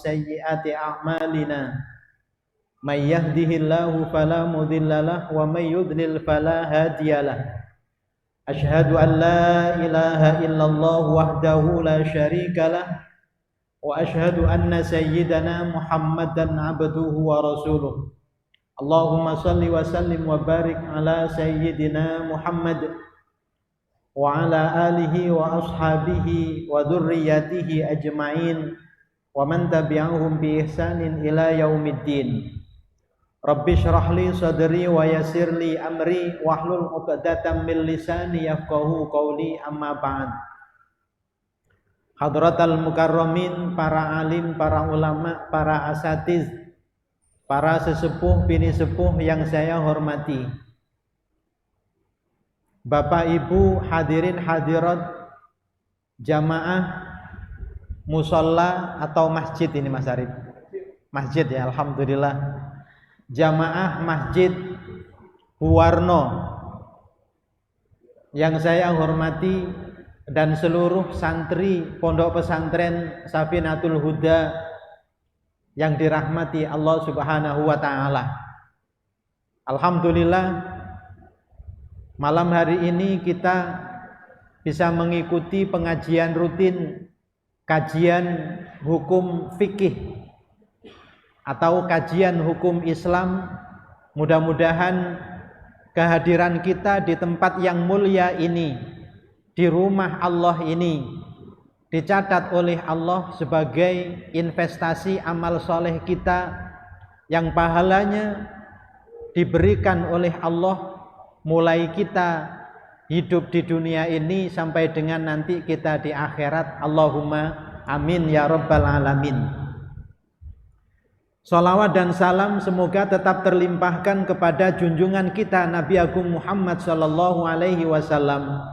sayyiati a'malina. May yahdihillahu fala mudhillalah wa may yudlil fala hadiyalah. Asyhadu an la ilaha illallah wahdahu la syarikalah wa asyhadu anna sayyidana Muhammadan abduhu wa rasuluh. Allahumma salli wa sallim wa barik ala sayyidina Muhammad wa ala alihi wa ashabihi wa dhurriyyatihi ajma'in wa man tabi'ahum bi ihsanin ila yaumiddin. Rabbi shrah li sadri wa yassir li amri wahlul 'uqdatam min lisani yafqahu qawli, amma ba'd. Hadratal mukarramin, para alim, para ulama, para asatiz, para sesepuh, bini sepuh yang saya hormati, Bapak Ibu hadirin hadirat jamaah musola atau masjid ini Mas Arif? Masjid ya, alhamdulillah. Jamaah Masjid Huwarno yang saya hormati dan seluruh santri Pondok Pesantren Safinatul Huda yang dirahmati Allah Subhanahu wa taala. Alhamdulillah, malam hari ini kita bisa mengikuti pengajian rutin kajian hukum fikih atau kajian hukum Islam. Mudah-mudahan kehadiran kita di tempat yang mulia ini, di rumah Allah ini, dicatat oleh Allah sebagai investasi amal soleh kita yang pahalanya diberikan oleh Allah mulai kita hidup di dunia ini sampai dengan nanti kita di akhirat. Allahumma amin ya rabbal alamin. Salawat dan salam semoga tetap terlimpahkan kepada junjungan kita Nabi Agung Muhammad sallallahu alaihi wasallam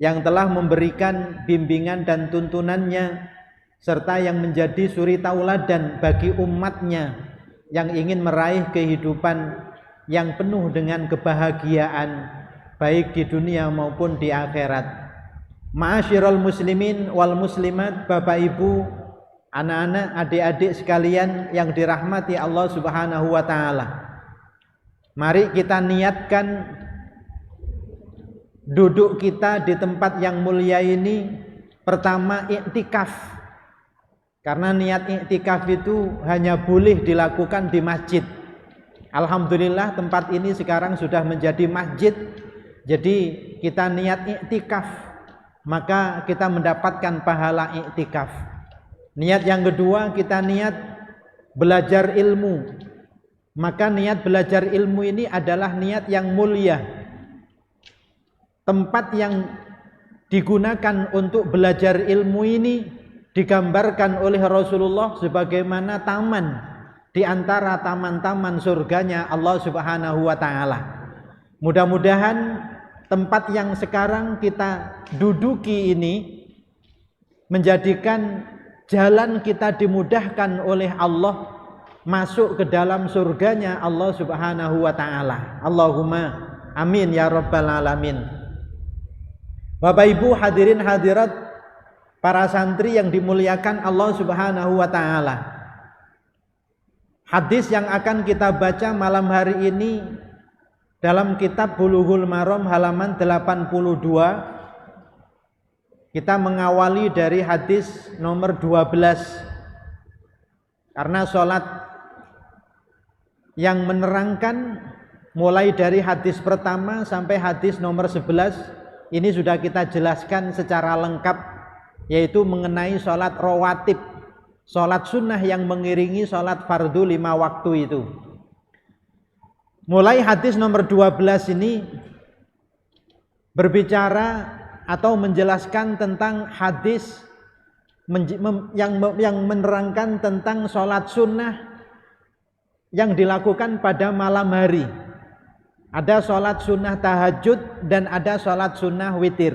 yang telah memberikan bimbingan dan tuntunannya serta yang menjadi suri tauladan bagi umatnya yang ingin meraih kehidupan yang penuh dengan kebahagiaan baik di dunia maupun di akhirat. Ma'asyiral muslimin wal muslimat, Bapak Ibu, anak-anak, adik-adik sekalian yang dirahmati Allah Subhanahu wa taala. Mari kita niatkan duduk kita di tempat yang mulia ini pertama iktikaf. Karena niat iktikaf itu hanya boleh dilakukan di masjid. Alhamdulillah tempat ini sekarang sudah menjadi masjid. Jadi kita niat iktikaf, maka kita mendapatkan pahala iktikaf. Niat yang kedua, kita niat belajar ilmu. Maka niat belajar ilmu ini adalah niat yang mulia. Tempat yang digunakan untuk belajar ilmu ini digambarkan oleh Rasulullah sebagaimana taman di antara taman-taman surganya Allah Subhanahu wa taala. Mudah-mudahan tempat yang sekarang kita duduki ini menjadikan jalan kita dimudahkan oleh Allah masuk ke dalam surganya Allah Subhanahu wa taala. Allahumma amin ya rabbal alamin. Bapak Ibu hadirin hadirat, para santri yang dimuliakan Allah Subhanahu wa taala. Hadis yang akan kita baca malam hari ini dalam kitab Bulughul Maram halaman 82. Kita mengawali dari hadis nomor 12. Karena sholat yang menerangkan mulai dari hadis pertama sampai hadis nomor 11 ini sudah kita jelaskan secara lengkap, yaitu mengenai sholat rawatib, sholat sunnah yang mengiringi sholat fardu 5 waktu itu. Mulai hadis nomor 12 ini berbicara atau menjelaskan tentang hadis yang menerangkan tentang sholat sunnah yang dilakukan pada malam hari. Ada sholat sunnah tahajud dan ada sholat sunnah witir.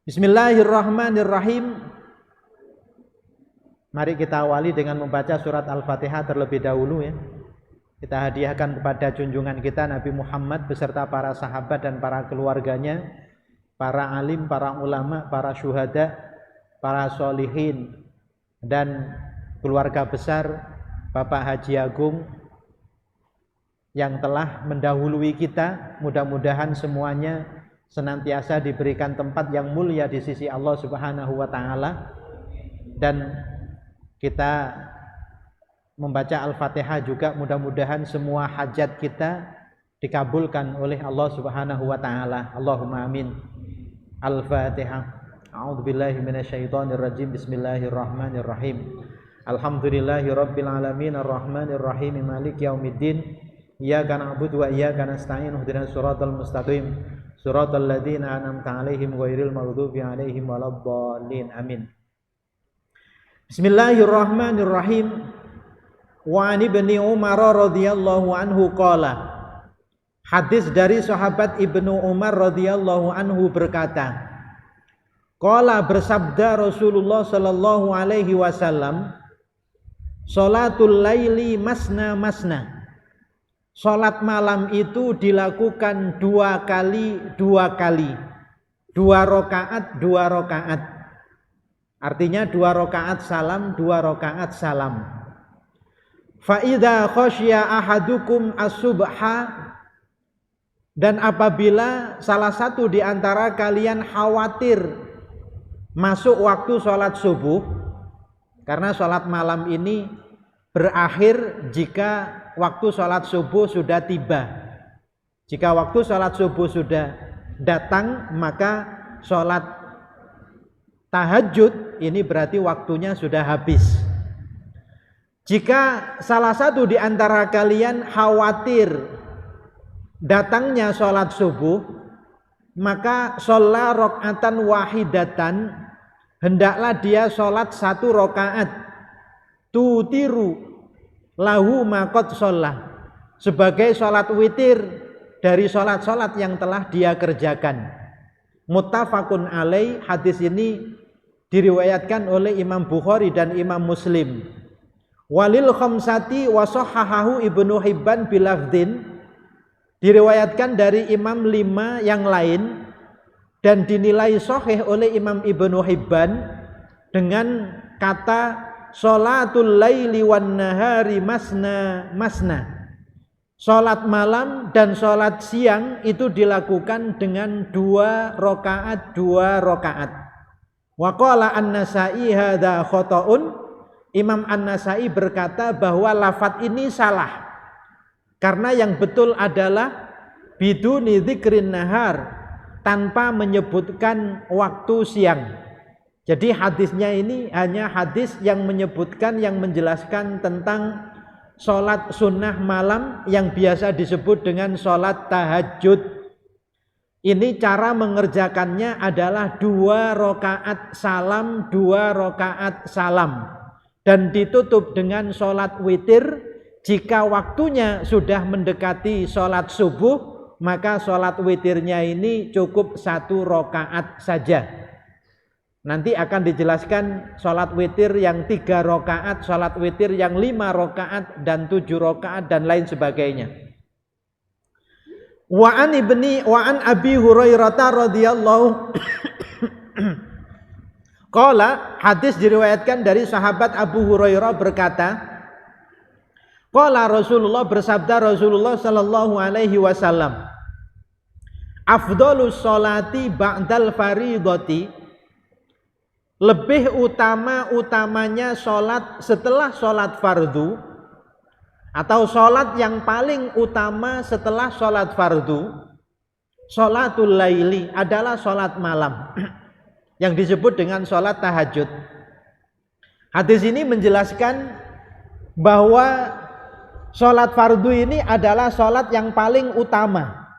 Bismillahirrahmanirrahim. Mari kita awali dengan membaca surat Al-Fatihah terlebih dahulu ya. Kita hadiahkan kepada junjungan kita Nabi Muhammad beserta para sahabat dan para keluarganya, para alim, para ulama, para syuhada, para sholihin, dan keluarga besar Bapak Haji Agung yang telah mendahului kita. Mudah-mudahan semuanya senantiasa diberikan tempat yang mulia di sisi Allah Subhanahu wa taala, dan kita membaca Al-Fatihah juga mudah-mudahan semua hajat kita dikabulkan oleh Allah Subhanahu wa taala. Allahumma amin. Al-Fatihah. A'udzubillahi minasyaitonirrajim. Bismillahirrahmanirrahim. Alhamdulillahirabbil alamin arrahmanir rahim maliki yaumiddin. Iyyaka na'budu wa iyyaka nasta'in. Ihdinas siratal mustaqim. Siratal ladzina an'amta 'alaihim ghairil maghdubi 'alaihim waladdallin. Amin. Bismillahirrahmanirrahim. Wa an Ibnu Umar radhiyallahu anhu qala. Hadis dari sahabat Ibnu Umar radhiyallahu anhu berkata, qala bersabda Rasulullah sallallahu alaihi wasallam, salatul laili masna masna. Salat malam itu dilakukan dua kali, dua rakaat. Artinya 2 rakaat salam, 2 rakaat salam. Fa idza khasya ahadukum as-subha, dan apabila salah satu di antara kalian khawatir masuk waktu sholat subuh, karena sholat malam ini berakhir jika waktu sholat subuh sudah tiba. Jika waktu sholat subuh sudah datang, maka sholat tahajud ini berarti waktunya sudah habis. Jika salah satu di antara kalian khawatir datangnya sholat subuh, maka sholat rakaatan wahidatan, hendaklah dia sholat 1 rakaat, tutiru lahu maqad sholat, sebagai sholat witir dari sholat-sholat yang telah dia kerjakan. Muttafaqun alaih. Hadis ini diriwayatkan oleh Imam Bukhari dan Imam Muslim. Walil khamsati wa sahhahahu Ibnu Hibban bilafdin, diriwayatkan dari Imam 5 yang lain dan dinilai sahih oleh Imam Ibnu Hibban dengan kata sholatul laili wan nahari masna masna. Salat malam dan salat siang itu dilakukan dengan 2 rakaat, 2 rakaat. Wa qala An-Nasa'i hadza khata'un. Imam An-Nasa'i berkata bahwa lafaz ini salah, karena yang betul adalah biduni dzikrin nahar, tanpa menyebutkan waktu siang. Jadi hadisnya ini hanya hadis yang menyebutkan, yang menjelaskan tentang sholat sunnah malam yang biasa disebut dengan sholat tahajud. Ini cara mengerjakannya adalah 2 rakaat salam, 2 rakaat salam, dan ditutup dengan sholat witir. Jika waktunya sudah mendekati sholat subuh, maka sholat witirnya ini cukup 1 rakaat saja. Nanti akan dijelaskan sholat witir yang 3 rakaat, sholat witir yang 5 rakaat dan 7 rakaat dan lain sebagainya. Wa an Abi Hurairah radhiyallahu qala, hadis diriwayatkan dari sahabat Abu Hurairah berkata, qala Rasulullah, bersabda Rasulullah sallallahu alaihi wasallam, afdhalus sholati ba'dal faridati, lebih utamanya sholat setelah sholat fardu, atau sholat yang paling utama setelah sholat fardu, sholatul laili, adalah sholat malam yang disebut dengan sholat tahajud. Hadis ini menjelaskan bahwa sholat fardu ini adalah sholat yang paling utama.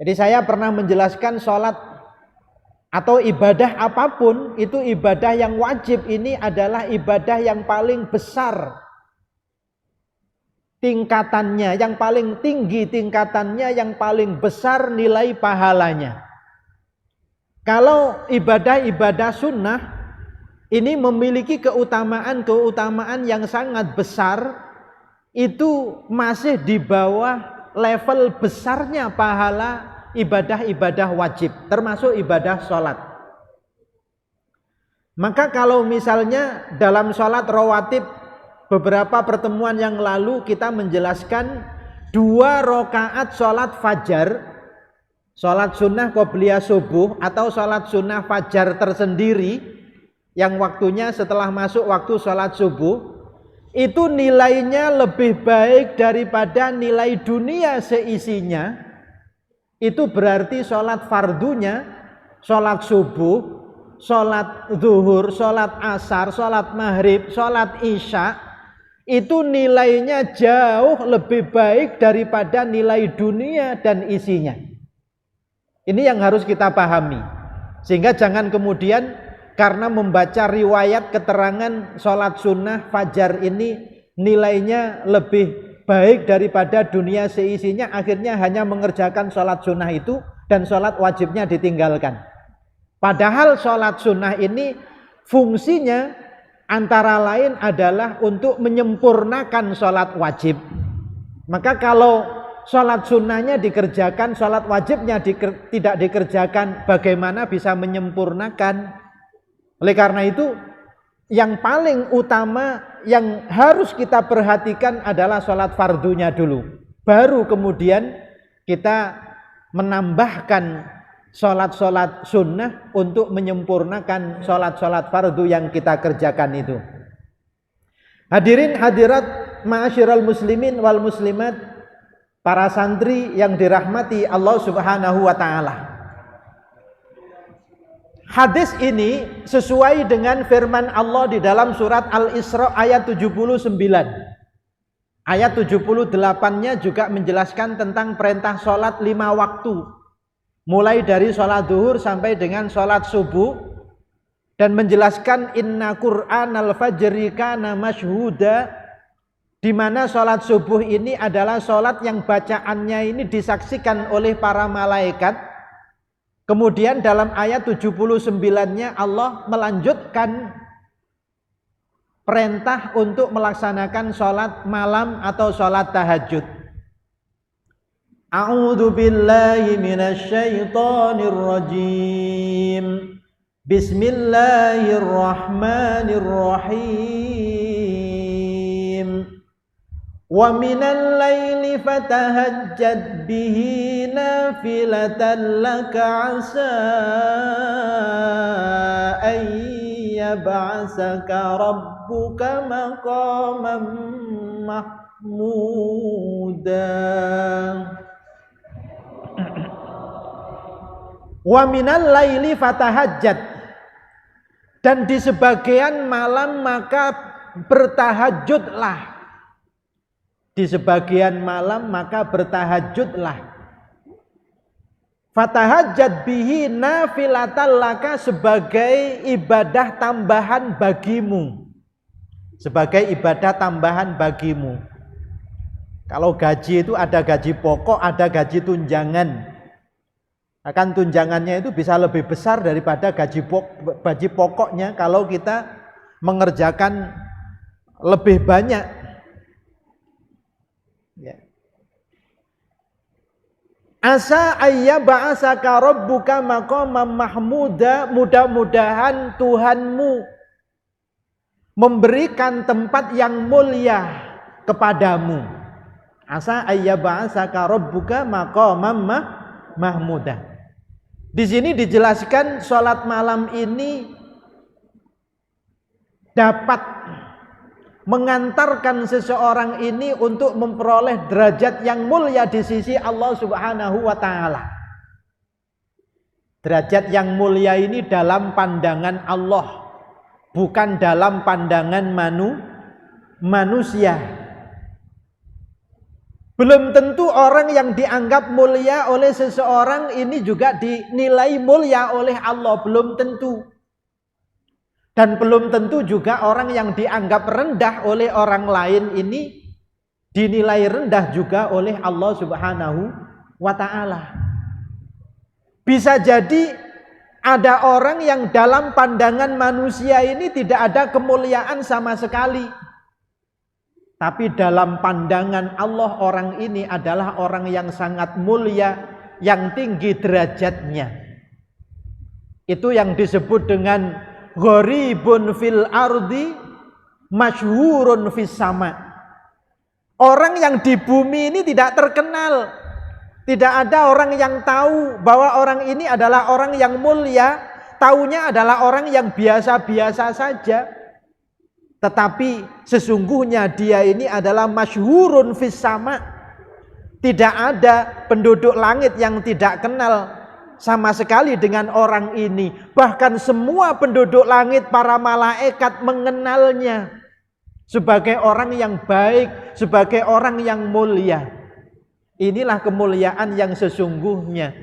Jadi saya pernah menjelaskan sholat atau ibadah apapun, itu ibadah yang wajib ini adalah ibadah yang paling besar tingkatannya, yang paling tinggi tingkatannya, yang paling besar nilai pahalanya. Kalau ibadah-ibadah sunnah ini memiliki keutamaan yang sangat besar, itu masih di bawah level besarnya pahala ibadah-ibadah wajib, termasuk ibadah sholat. Maka kalau misalnya dalam sholat rawatib beberapa pertemuan yang lalu kita menjelaskan 2 rakaat sholat fajar, sholat sunnah qobliyah subuh atau sholat sunnah fajar tersendiri yang waktunya setelah masuk waktu sholat subuh, itu nilainya lebih baik daripada nilai dunia seisinya. Itu berarti sholat fardunya, sholat subuh, sholat zuhur, sholat asar, sholat maghrib, sholat isya, itu nilainya jauh lebih baik daripada nilai dunia dan isinya. Ini yang harus kita pahami. Sehingga jangan kemudian karena membaca riwayat keterangan sholat sunnah fajar ini nilainya lebih baik daripada dunia seisinya, akhirnya hanya mengerjakan sholat sunnah itu dan sholat wajibnya ditinggalkan. Padahal sholat sunnah ini fungsinya antara lain adalah untuk menyempurnakan sholat wajib. Maka kalau sholat sunnahnya dikerjakan, sholat wajibnya tidak dikerjakan, bagaimana bisa menyempurnakan? Oleh karena itu, yang paling utama yang harus kita perhatikan adalah sholat fardunya dulu. Baru kemudian kita menambahkan sholat-sholat sunnah untuk menyempurnakan sholat-sholat fardu yang kita kerjakan itu. Hadirin hadirat ma'asyiral muslimin wal muslimat, para santri yang dirahmati Allah Subhanahu wa ta'ala. Hadis ini sesuai dengan firman Allah di dalam surat Al-Isra ayat 79. Ayat 78-nya juga menjelaskan tentang perintah sholat 5 waktu. Mulai dari sholat zuhur sampai dengan sholat subuh. Dan menjelaskan inna Qur'anal fajri kana masyhuda, di mana sholat subuh ini adalah sholat yang bacaannya ini disaksikan oleh para malaikat. Kemudian dalam ayat 79-nya Allah melanjutkan perintah untuk melaksanakan sholat malam atau sholat tahajud. A'udzu billahi minasy syaithanir rajim. Bismillahirrahmanirrahim. Wa minal laili fatahajjad bihi nafilatan laka 'asa an yab'asaka rabbuka maqaman mahmuda. Wa minal laili fatahajjad, dan di sebagian malam maka bertahajudlah. Di sebagian malam maka bertahajudlah. Fatahajjad bihi nafilatan laka, sebagai ibadah tambahan bagimu. Sebagai ibadah tambahan bagimu. Kalau gaji itu ada gaji pokok, ada gaji tunjangan. Akan tunjangannya itu bisa lebih besar daripada gaji pokoknya kalau kita mengerjakan lebih banyak. Ya. Asa ayyaba'asaka rabbuka maqaman mahmuda, mudah-mudahan Tuhanmu memberikan tempat yang mulia kepadamu. Asa ayyaba'asaka rabbuka maqaman mahmuda. Di sini dijelaskan sholat malam ini dapat mengantarkan seseorang ini untuk memperoleh derajat yang mulia di sisi Allah Subhanahu wa ta'ala. Derajat yang mulia ini dalam pandangan Allah, bukan dalam pandangan manusia. Belum tentu orang yang dianggap mulia oleh seseorang ini juga dinilai mulia oleh Allah, belum tentu. Dan belum tentu juga orang yang dianggap rendah oleh orang lain ini dinilai rendah juga oleh Allah Subhanahu wa ta'ala. Bisa jadi ada orang yang dalam pandangan manusia ini tidak ada kemuliaan sama sekali. Tapi dalam pandangan Allah orang ini adalah orang yang sangat mulia, yang tinggi derajatnya. Itu yang disebut dengan gharibun fil ardi masyhurun fis sama. Orang yang di bumi ini tidak terkenal. Tidak ada orang yang tahu bahwa orang ini adalah orang yang mulia. Taunya adalah orang yang biasa-biasa saja. Tetapi sesungguhnya dia ini adalah masyhurun fis sama. Tidak ada penduduk langit yang tidak kenal sama sekali dengan orang ini. Bahkan semua penduduk langit, para malaikat mengenalnya sebagai orang yang baik, sebagai orang yang mulia. Inilah kemuliaan yang sesungguhnya.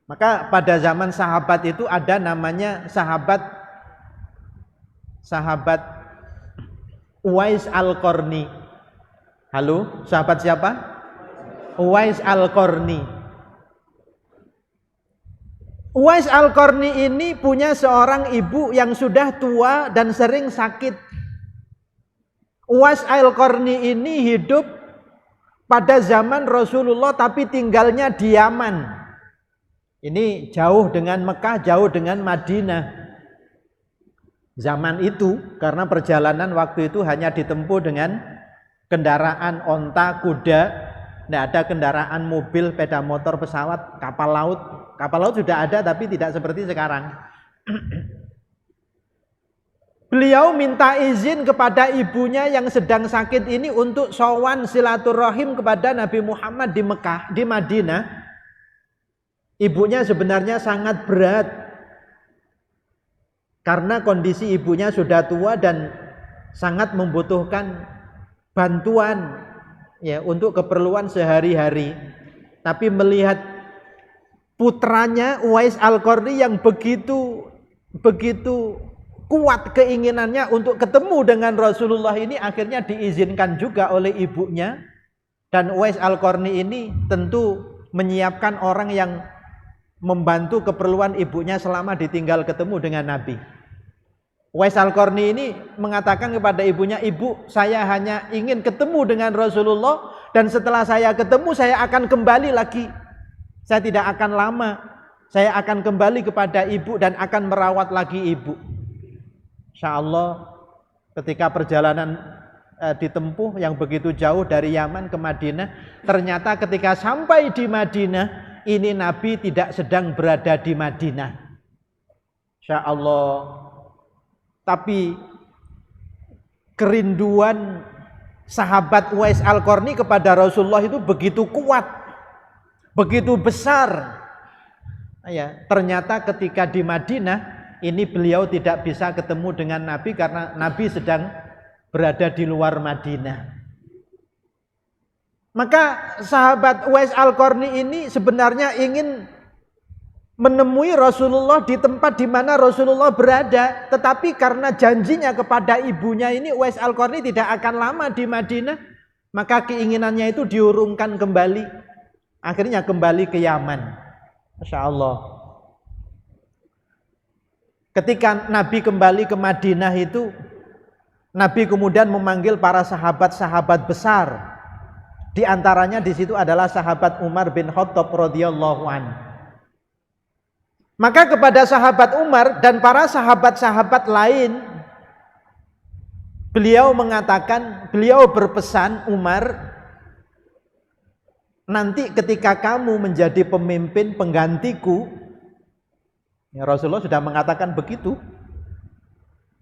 Maka pada zaman sahabat itu ada namanya sahabat Uwais Al-Qarni. Halo, sahabat siapa? Uwais Al-Qarni. Uwais Al-Qarni ini punya seorang ibu yang sudah tua dan sering sakit. Uwais Al-Qarni ini hidup pada zaman Rasulullah tapi tinggalnya di Yaman. Ini jauh dengan Mekah, jauh dengan Madinah. Zaman itu karena perjalanan waktu itu hanya ditempuh dengan kendaraan onta, kuda, tidak ada kendaraan mobil, sepeda motor, pesawat, kapal laut. Kapal laut sudah ada tapi tidak seperti sekarang. Beliau minta izin kepada ibunya yang sedang sakit ini untuk sowan silaturahim kepada Nabi Muhammad di Mekah, di Madinah. Ibunya sebenarnya sangat berat karena kondisi ibunya sudah tua dan sangat membutuhkan bantuan ya untuk keperluan sehari-hari. Tapi melihat putranya Uwais Al-Qarni yang begitu kuat keinginannya untuk ketemu dengan Rasulullah ini, akhirnya diizinkan juga oleh ibunya. Dan Uwais Al-Qarni ini tentu menyiapkan orang yang membantu keperluan ibunya selama ditinggal ketemu dengan Nabi. Uwais Al-Qarni ini mengatakan kepada ibunya, "Ibu, saya hanya ingin ketemu dengan Rasulullah dan setelah saya ketemu saya akan kembali lagi. Saya tidak akan lama. Saya akan kembali kepada ibu dan akan merawat lagi ibu." Insyaallah ketika perjalanan ditempuh yang begitu jauh dari Yaman ke Madinah, ternyata ketika sampai di Madinah, ini Nabi tidak sedang berada di Madinah. Insyaallah. Tapi kerinduan sahabat Uwais Al-Qarni kepada Rasulullah itu begitu kuat, begitu besar. Ya, ternyata ketika di Madinah ini beliau tidak bisa ketemu dengan Nabi karena Nabi sedang berada di luar Madinah. Maka sahabat Uwais Al-Qarni ini sebenarnya ingin menemui Rasulullah di tempat di mana Rasulullah berada, tetapi karena janjinya kepada ibunya ini Uwais Al-Qarni tidak akan lama di Madinah, maka keinginannya itu diurungkan kembali. Akhirnya kembali ke Yaman. Masya Allah. Ketika Nabi kembali ke Madinah itu, Nabi kemudian memanggil para sahabat-sahabat besar. Di antaranya di situ adalah sahabat Umar bin Khattab radhiyallahu anhu. Maka kepada sahabat Umar dan para sahabat-sahabat lain, beliau berpesan, Umar, nanti ketika kamu menjadi pemimpin penggantiku, ya Rasulullah sudah mengatakan begitu,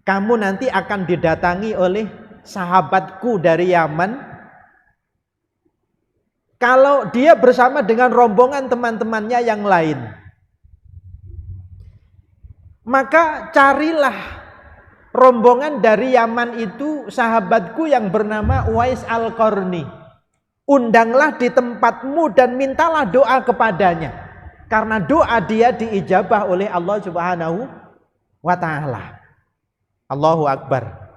kamu nanti akan didatangi oleh sahabatku dari Yaman. Kalau dia bersama dengan rombongan teman-temannya yang lain, maka carilah rombongan dari Yaman itu sahabatku yang bernama Uwais Al-Qarni. Undanglah di tempatmu dan mintalah doa kepadanya. Karena doa dia diijabah oleh Allah Subhanahu wa ta'ala. Allahu Akbar.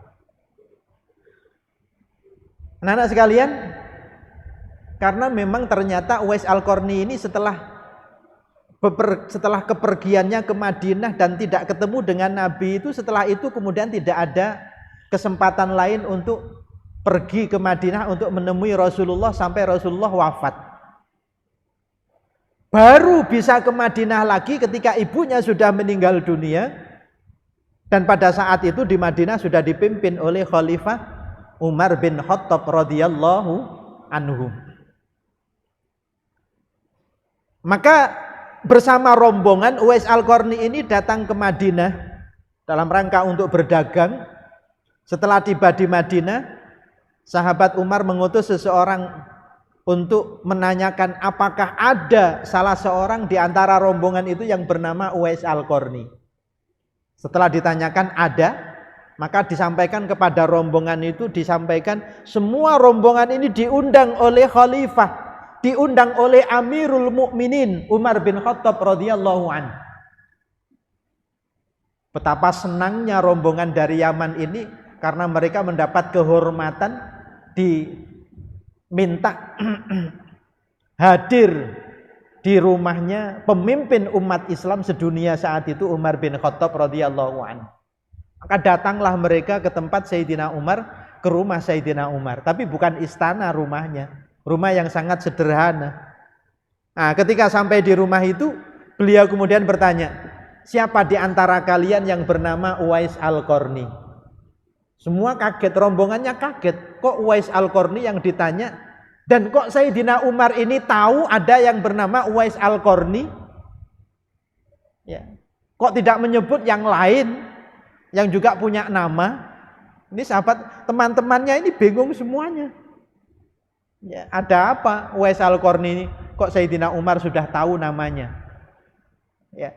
Anak-anak sekalian, karena memang ternyata Uwais Al-Qarni ini setelah kepergiannya ke Madinah dan tidak ketemu dengan Nabi itu, setelah itu kemudian tidak ada kesempatan lain untuk pergi ke Madinah untuk menemui Rasulullah sampai Rasulullah wafat. Baru bisa ke Madinah lagi ketika ibunya sudah meninggal dunia. Dan pada saat itu di Madinah sudah dipimpin oleh Khalifah Umar bin Khattab radhiyallahu anhu. Maka bersama rombongan Uwais Al-Qarni ini datang ke Madinah dalam rangka untuk berdagang. Setelah tiba di Madinah, sahabat Umar mengutus seseorang untuk menanyakan apakah ada salah seorang di antara rombongan itu yang bernama Uwais Al-Qarni. Setelah ditanyakan ada, maka disampaikan kepada rombongan itu, disampaikan semua rombongan ini diundang oleh khalifah, diundang oleh Amirul Mukminin Umar bin Khattab radhiyallahu anhu. Betapa senangnya rombongan dari Yaman ini karena mereka mendapat kehormatan diminta hadir di rumahnya pemimpin umat Islam sedunia saat itu Umar bin Khattab radhiyallahu anhu. Maka datanglah mereka ke tempat Sayyidina Umar, ke rumah Sayyidina Umar, tapi bukan istana rumahnya, rumah yang sangat sederhana. Nah, ketika sampai di rumah itu, beliau kemudian bertanya, siapa di antara kalian yang bernama Uwais Al-Qarni? Semua kaget, rombongannya kaget. Kok Uwais Al-Qarni yang ditanya? Dan kok Sayyidina Umar ini tahu ada yang bernama Uwais Al-Qarni? Ya. Kok tidak menyebut yang lain yang juga punya nama? Ini sahabat, teman-temannya ini bingung semuanya. Ya, ada apa Uwais Al-Qarni ini? Kok Sayyidina Umar sudah tahu namanya? Ya.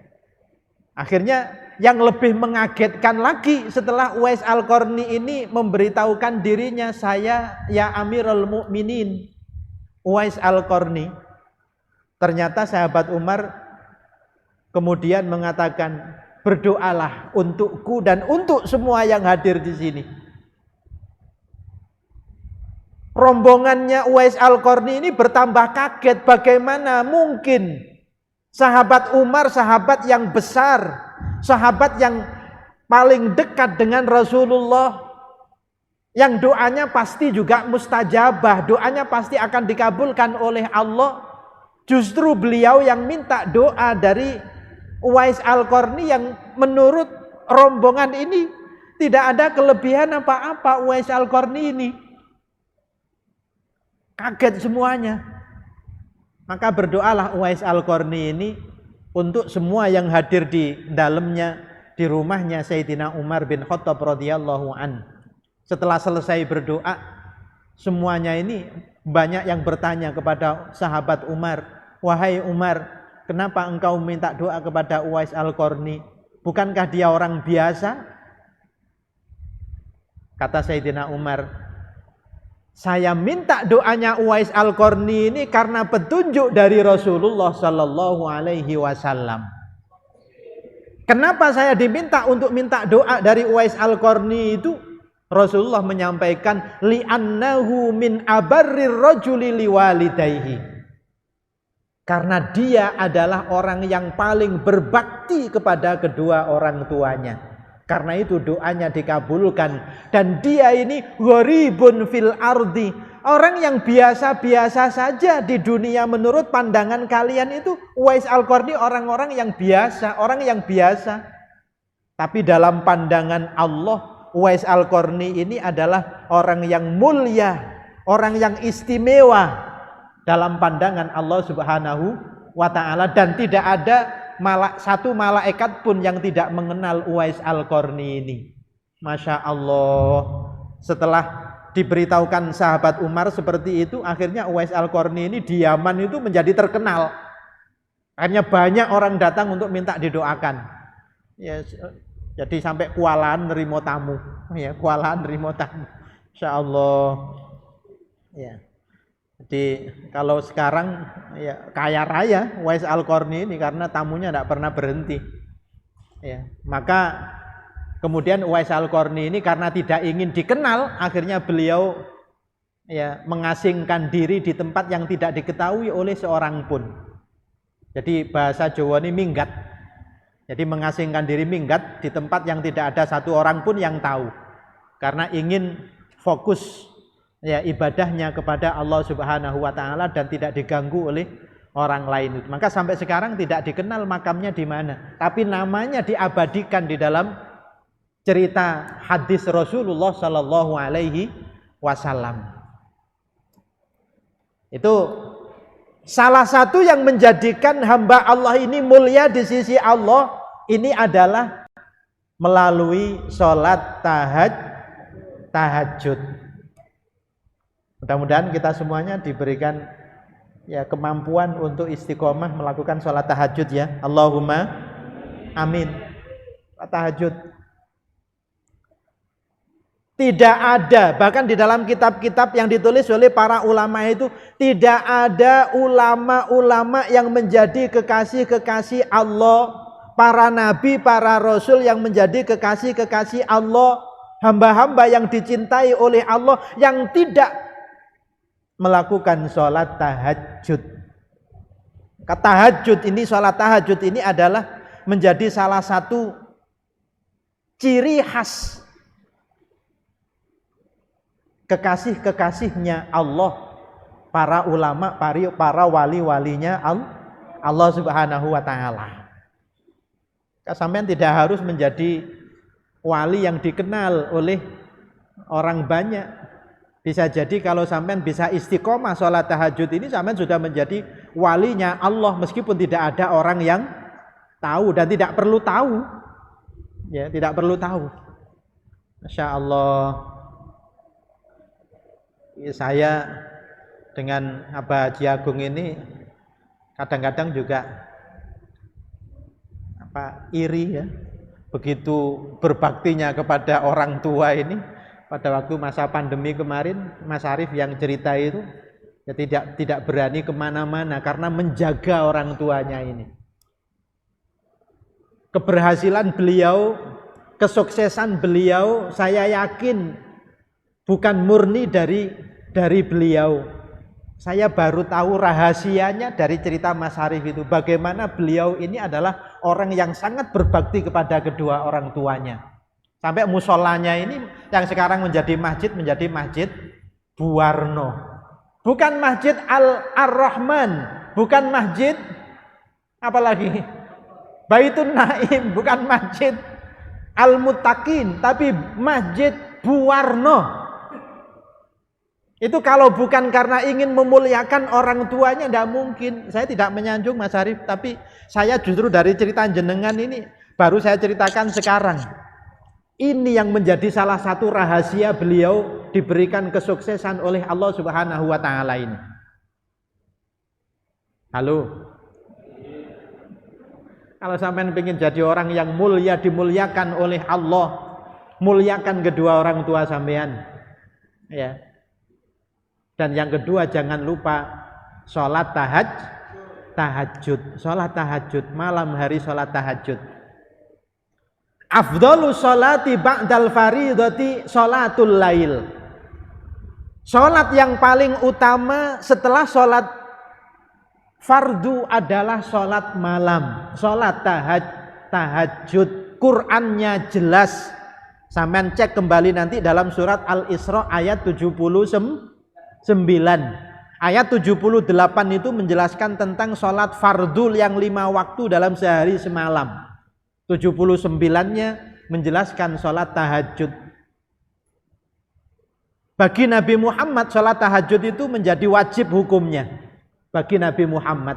Akhirnya yang lebih mengagetkan lagi setelah Uwais Al-Qarni ini memberitahukan dirinya, saya ya Amirul Mukminin Uwais Al-Qarni. Ternyata sahabat Umar kemudian mengatakan, berdoalah untukku dan untuk semua yang hadir di sini. Rombongannya Uwais Al-Qarni ini bertambah kaget, bagaimana mungkin sahabat Umar, sahabat yang besar, sahabat yang paling dekat dengan Rasulullah, yang doanya pasti juga mustajabah, doanya pasti akan dikabulkan oleh Allah. Justru beliau yang minta doa dari Uwais Al-Qarni yang menurut rombongan ini tidak ada kelebihan apa-apa Uwais Al-Qarni ini. Kaget semuanya. Maka berdoalah Uwais Al-Qarni ini untuk semua yang hadir di dalamnya, di rumahnya Sayyidina Umar bin Khattab radhiyallahu anhu. Setelah selesai berdoa, semuanya ini banyak yang bertanya kepada sahabat Umar, wahai Umar, kenapa engkau minta doa kepada Uwais Al-Qarni? Bukankah dia orang biasa? Kata Sayyidina Umar, saya minta doanya Uwais Al-Qarni ini karena petunjuk dari Rasulullah sallallahu alaihi wasallam. Kenapa saya diminta untuk minta doa dari Uwais Al-Qarni itu? Rasulullah menyampaikan, li'annahu min abarrir rajuli liwalidayhi. Karena dia adalah orang yang paling berbakti kepada kedua orang tuanya. Karena itu doanya dikabulkan. Dan dia ini gharibun fil ardi, orang yang biasa-biasa saja di dunia. Menurut pandangan kalian itu Uwais Al-Qarni orang-orang yang biasa, orang yang biasa. Tapi dalam pandangan Allah, Uwais Al-Qarni ini adalah orang yang mulia, orang yang istimewa dalam pandangan Allah Subhanahu wa ta'ala. Dan tidak ada satu malaikat pun yang tidak mengenal Uwais Al-Qarni ini. Masya Allah. Setelah diberitahukan sahabat Umar seperti itu, akhirnya Uwais Al-Qarni ini di Yaman itu menjadi terkenal. Akhirnya banyak orang datang untuk minta didoakan. Ya, jadi sampai kualaan nerimo tamu. Ya, kualaan nerimo tamu. Insya Allah. Ya. Jadi kalau sekarang ya kaya raya Uwais Al-Qarni ini karena tamunya tidak pernah berhenti. Ya, maka kemudian Uwais Al-Qarni ini karena tidak ingin dikenal, akhirnya beliau ya mengasingkan diri di tempat yang tidak diketahui oleh seorang pun. Jadi bahasa Jawa ini minggat. Jadi mengasingkan diri, minggat di tempat yang tidak ada satu orang pun yang tahu. Karena ingin fokus ya ibadahnya kepada Allah Subhanahu wa ta'ala dan tidak diganggu oleh orang lain. Maka sampai sekarang tidak dikenal makamnya di mana, tapi namanya diabadikan di dalam cerita hadis Rasulullah Sallallahu Alaihi Wasallam. Itu salah satu yang menjadikan hamba Allah ini mulia di sisi Allah ini adalah melalui sholat tahajud. Mudah-mudahan kita semuanya diberikan ya kemampuan untuk istiqomah melakukan sholat tahajud ya. Allahumma amin. Tahajud. Tidak ada, bahkan di dalam kitab-kitab yang ditulis oleh para ulama itu, tidak ada ulama-ulama yang menjadi kekasih-kekasih Allah, para nabi, para rasul yang menjadi kekasih-kekasih Allah, hamba-hamba yang dicintai oleh Allah yang tidak melakukan sholat tahajud. Tahajud ini, sholat tahajud ini adalah menjadi salah satu ciri khas kekasih-kekasihnya Allah, para ulama, para wali-walinya Allah Subhanahu wa taala. Sampean tidak harus menjadi wali yang dikenal oleh orang banyak. Bisa jadi kalau sampean bisa istiqomah sholat tahajud ini, sampean sudah menjadi walinya Allah meskipun tidak ada orang yang tahu dan tidak perlu tahu. Ya, tidak perlu tahu. Masya Allah. Saya dengan Abah Haji Agung ini kadang-kadang juga iri ya, begitu berbaktinya kepada orang tua ini. Pada waktu masa pandemi kemarin, Mas Arief yang cerita itu ya tidak berani kemana-mana karena menjaga orang tuanya ini. Keberhasilan beliau, kesuksesan beliau, saya yakin bukan murni dari beliau. Saya baru tahu rahasianya dari cerita Mas Arief itu. Bagaimana beliau ini adalah orang yang sangat berbakti kepada kedua orang tuanya. Sampai musolanya ini yang sekarang menjadi masjid Buwarno. Bukan masjid Ar-Rahman, bukan masjid apalagi Baitun Naim, bukan masjid Al-Muttaqin, tapi masjid Buwarno. Itu kalau bukan karena ingin memuliakan orang tuanya tidak mungkin. Saya tidak menyanjung Mas Arief, tapi saya justru dari cerita jenengan ini baru saya ceritakan sekarang. Ini yang menjadi salah satu rahasia beliau diberikan kesuksesan oleh Allah Subhanahu wa taala ini. Halo. Kalau sampean ingin jadi orang yang mulia, dimuliakan oleh Allah, muliakan kedua orang tua sampean. Ya. Dan yang kedua, jangan lupa sholat tahajud. Sholat tahajud, malam hari sholat tahajud. Afdhalu sholati ba'dal faridati sholatul lail. Sholat yang paling utama setelah sholat fardu adalah sholat malam. Sholat tahajud. Qur'annya jelas. Sampean cek kembali nanti dalam surat Al-Isra ayat 79. Ayat 78 itu menjelaskan tentang sholat fardul yang 5 waktu dalam sehari semalam. 79-nya menjelaskan sholat tahajud. Bagi Nabi Muhammad sholat tahajud itu menjadi wajib hukumnya. Bagi Nabi Muhammad.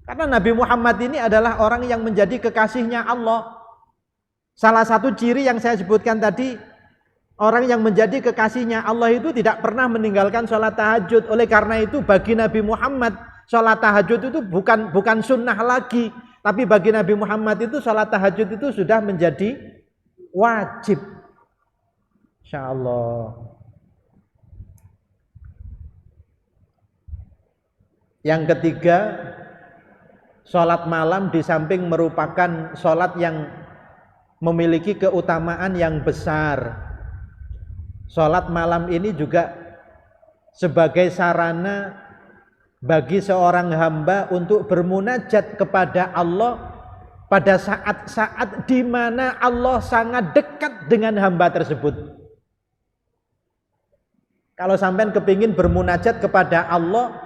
Karena Nabi Muhammad ini adalah orang yang menjadi kekasihnya Allah. Salah satu ciri yang saya sebutkan tadi, orang yang menjadi kekasihnya Allah itu tidak pernah meninggalkan sholat tahajud. Oleh karena itu bagi Nabi Muhammad sholat tahajud itu bukan sunnah lagi. Tapi bagi Nabi Muhammad itu sholat tahajud itu sudah menjadi wajib. Insya Allah. Yang ketiga, sholat malam di samping merupakan sholat yang memiliki keutamaan yang besar. Sholat malam ini juga sebagai sarana bagi seorang hamba untuk bermunajat kepada Allah pada saat-saat di mana Allah sangat dekat dengan hamba tersebut. Kalau sampean kepingin bermunajat kepada Allah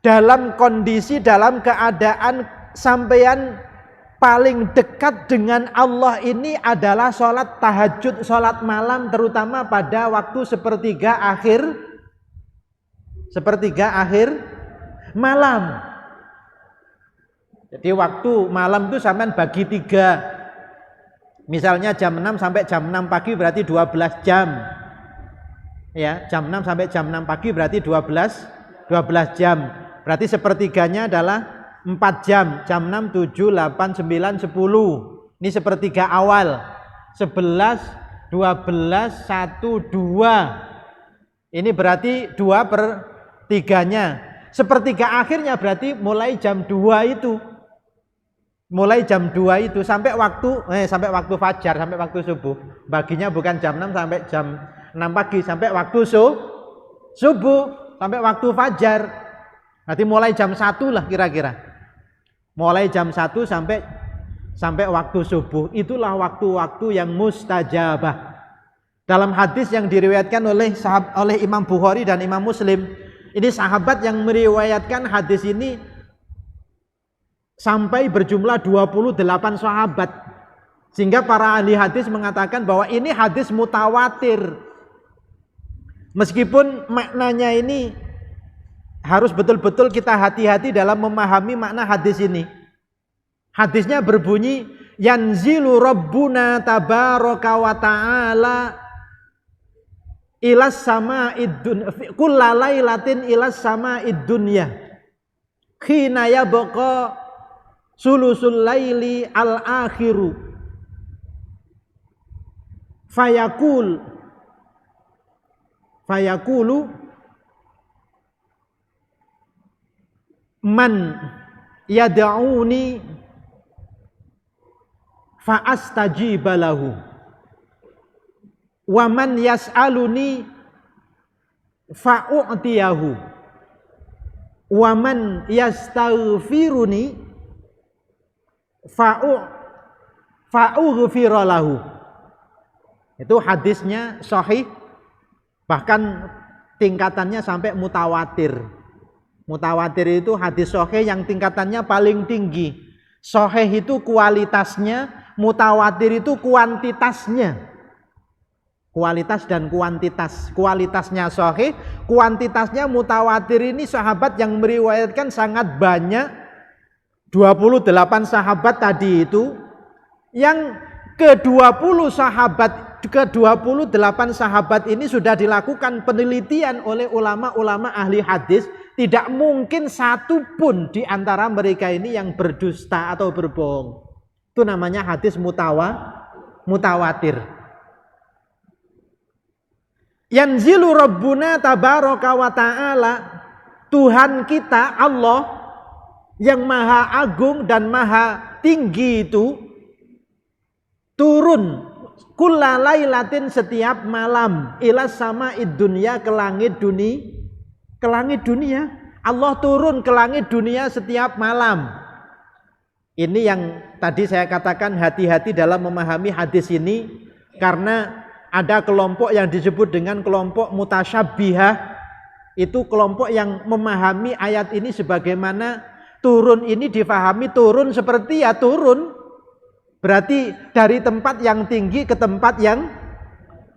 dalam kondisi, dalam keadaan sampean paling dekat dengan Allah ini adalah sholat tahajud, sholat malam, terutama pada waktu sepertiga akhir malam. Jadi waktu malam itu sampean bagi 3. Misalnya jam 6 sampai jam 6 pagi berarti 12 jam. Ya, jam 6 sampai jam 6 pagi berarti 12 jam. Berarti sepertiganya adalah 4 jam. Jam 6, 7, 8, 9, 10. Ini sepertiga awal. 11, 12, 1, 2. Ini berarti 2/3-nya. Sepertiga akhirnya berarti mulai jam 2 itu. Mulai jam 2 itu sampai waktu fajar, sampai waktu subuh. Baginya bukan jam 6 sampai jam 6 pagi, sampai waktu subuh, sampai waktu fajar. Nanti mulai jam 1 lah kira-kira. Mulai jam 1 sampai waktu subuh. Itulah waktu-waktu yang mustajabah. Dalam hadis yang diriwayatkan oleh Imam Bukhari dan Imam Muslim, ini sahabat yang meriwayatkan hadis ini sampai berjumlah 28 sahabat. Sehingga para ahli hadis mengatakan bahwa ini hadis mutawatir. Meskipun maknanya ini harus betul-betul kita hati-hati dalam memahami makna hadis ini. Hadisnya berbunyi, yanzilu rabbuna tabaraka wa ta'ala ilas sama'id dunya kullalailatin ilas sama'id dunya khina yabqa sulusul laili al-akhiru fayaqulu man yad'uni fa astajiba lahu wa man yas'aluni fa u'tiyahu wa man yastaghfiruni fa'ughfira lahu. Itu hadisnya sahih, bahkan tingkatannya sampai mutawatir. Mutawatir itu hadis sahih yang tingkatannya paling tinggi. Sahih itu kualitasnya, mutawatir itu kuantitasnya. Kualitas dan kuantitas. Kualitasnya sahih, kuantitasnya mutawatir. Ini sahabat yang meriwayatkan sangat banyak. 28 sahabat tadi itu, yang ke-28 sahabat ini sudah dilakukan penelitian oleh ulama-ulama ahli hadis. Tidak mungkin satu pun di antara mereka ini yang berdusta atau berbohong. Itu namanya hadis mutawatir. Yanzilu rabbuna tabaraka wa ta'ala, Tuhan kita Allah yang maha agung dan maha tinggi itu turun kullalailatin setiap malam ilas sama'id dunya ke langit dunia. Allah turun ke langit dunia setiap malam. Ini yang tadi saya katakan hati-hati dalam memahami hadis ini, karena ada kelompok yang disebut dengan kelompok mutasyabbihah. Itu kelompok yang memahami ayat ini sebagaimana turun ini difahami turun seperti ya turun. Berarti dari tempat yang tinggi ke tempat yang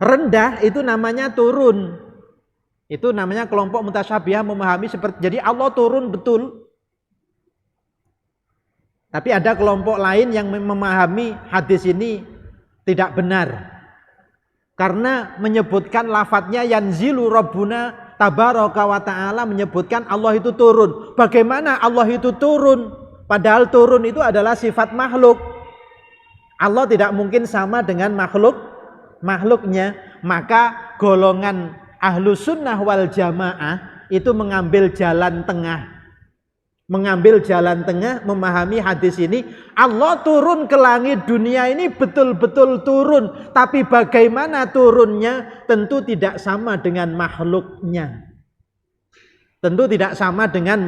rendah, itu namanya turun. Itu namanya kelompok mutasyabbihah memahami seperti, jadi Allah turun betul. Tapi ada kelompok lain yang memahami hadis ini tidak benar. Karena menyebutkan lafadznya yanzilu rabbuna tabaraka wa ta'ala, menyebutkan Allah itu turun. Bagaimana Allah itu turun? Padahal turun itu adalah sifat makhluk. Allah tidak mungkin sama dengan makhluknya. Maka golongan Ahlus Sunnah wal Jamaah itu mengambil jalan tengah. Mengambil jalan tengah memahami hadis ini. Allah turun ke langit dunia ini betul-betul turun. Tapi bagaimana turunnya? Tentu tidak sama dengan makhluknya. Tentu tidak sama dengan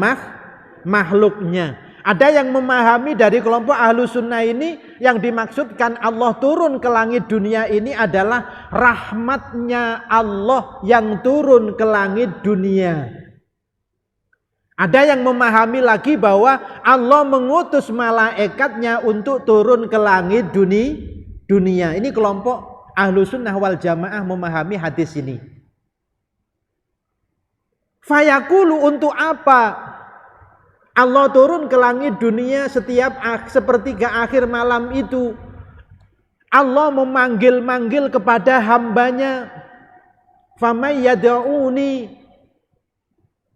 makhluknya. Ada yang memahami dari kelompok Ahlus Sunnah ini, yang dimaksudkan Allah turun ke langit dunia ini adalah rahmatnya Allah yang turun ke langit dunia. Ada yang memahami lagi bahwa Allah mengutus malaikatnya untuk turun ke langit dunia. Ini kelompok Ahlussunnah wal Jamaah memahami hadis ini. Fayaqulu, untuk apa Allah turun ke langit dunia setiap sepertiga akhir malam itu? Allah memanggil-manggil kepada hambanya. Famay yad'uni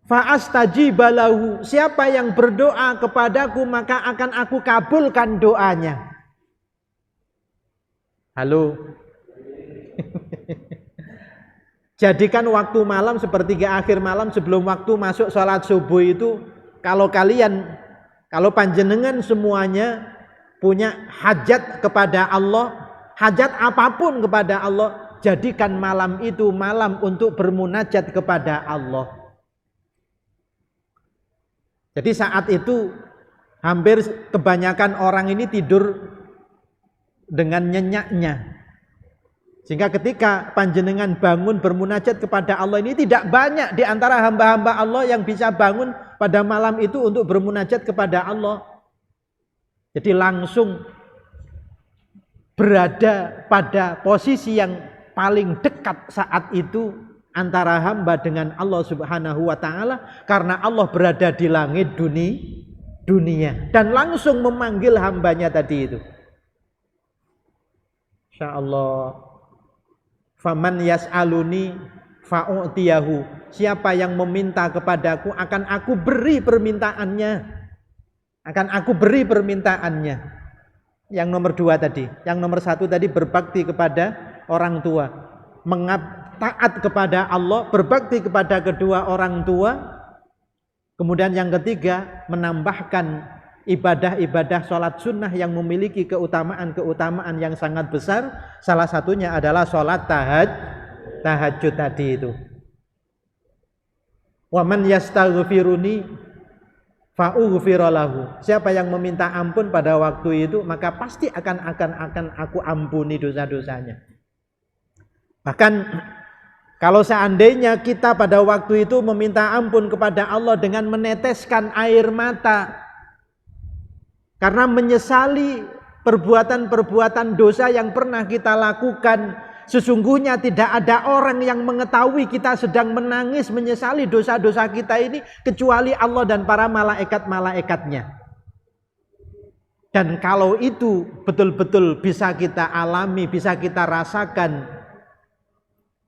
fa'astajiba lahu. Siapa yang berdoa kepadaku maka akan aku kabulkan doanya. Halo. Jadikan waktu malam sepertiga akhir malam sebelum waktu masuk sholat subuh itu, kalau panjenengan semuanya punya hajat kepada Allah, hajat apapun kepada Allah, jadikan malam itu malam untuk bermunajat kepada Allah. Jadi saat itu hampir kebanyakan orang ini tidur dengan nyenyaknya. Sehingga ketika panjenengan bangun bermunajat kepada Allah, ini tidak banyak di antara hamba-hamba Allah yang bisa bangun pada malam itu untuk bermunajat kepada Allah. Jadi langsung berada pada posisi yang paling dekat saat itu antara hamba dengan Allah Subhanahu wa ta'ala, karena Allah berada di langit dunia dan langsung memanggil hambanya tadi itu. Insyaallah. Faman yas'aluni fa'u'tiyahu. Siapa yang meminta kepadaku akan aku beri permintaannya. Yang nomor 2 tadi. Yang nomor 1 tadi berbakti kepada orang tua, taat kepada Allah, berbakti kepada kedua orang tua. Kemudian yang ketiga, menambahkan ibadah-ibadah sholat sunnah yang memiliki keutamaan yang sangat besar. Salah satunya adalah sholat tahajud tadi itu. Wa man yastaghfiruni fa'ughfira lahu. Siapa yang meminta ampun pada waktu itu, maka pasti akan aku ampuni dosa-dosanya. Bahkan kalau seandainya kita pada waktu itu meminta ampun kepada Allah dengan meneteskan air mata karena menyesali perbuatan-perbuatan dosa yang pernah kita lakukan, sesungguhnya tidak ada orang yang mengetahui kita sedang menangis menyesali dosa-dosa kita ini kecuali Allah dan para malaikat-malaikatnya. Dan kalau itu betul-betul bisa kita alami, bisa kita rasakan,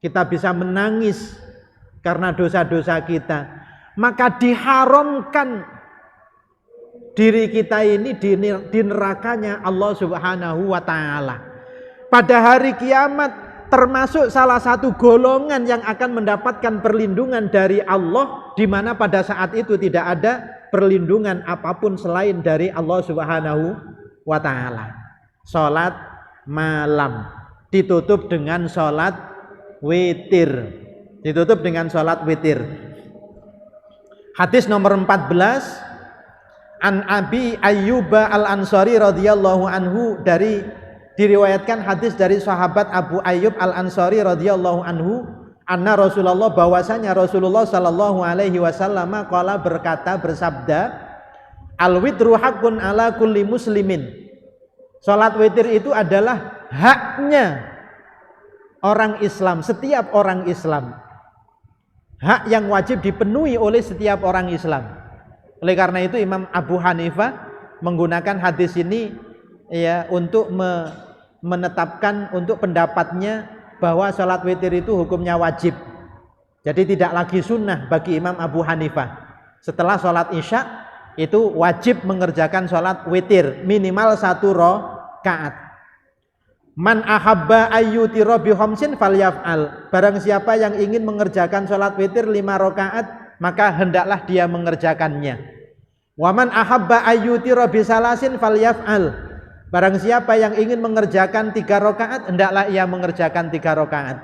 kita bisa menangis karena dosa-dosa kita, maka diharamkan diri kita ini di nerakanya Allah Subhanahu wa ta'ala. Pada hari kiamat termasuk salah satu golongan yang akan mendapatkan perlindungan dari Allah, di mana pada saat itu tidak ada perlindungan apapun selain dari Allah Subhanahu wa ta'ala. Salat malam ditutup dengan salat witir. Hadis nomor 14, An Abi Ayyuba Al-Ansari radhiyallahu anhu, diriwayatkan hadis dari sahabat Abu Ayyub Al-Ansari radhiyallahu anhu, anna Rasulullah, bahwasanya Rasulullah sallallahu alaihi wasallam qala, bersabda, al-witru haqqun ala kulli muslimin. Salat witir itu adalah haknya orang Islam, setiap orang Islam. Hak yang wajib dipenuhi oleh setiap orang Islam. Oleh karena itu Imam Abu Hanifah menggunakan hadis ini ya untuk menetapkan untuk pendapatnya bahwa salat witir itu hukumnya wajib. Jadi tidak lagi sunnah bagi Imam Abu Hanifah. Setelah salat Isya itu wajib mengerjakan salat witir minimal 1 rakaat. Man ahabba ayyutira bi khamsin falyaf'al. Barang siapa yang ingin mengerjakan salat witir 5 rakaat, maka hendaklah dia mengerjakannya. Wa man ahabba ayyutira bi salasin falyaf'al. Barang siapa yang ingin mengerjakan 3 rakaat, hendaklah ia mengerjakan 3 rakaat.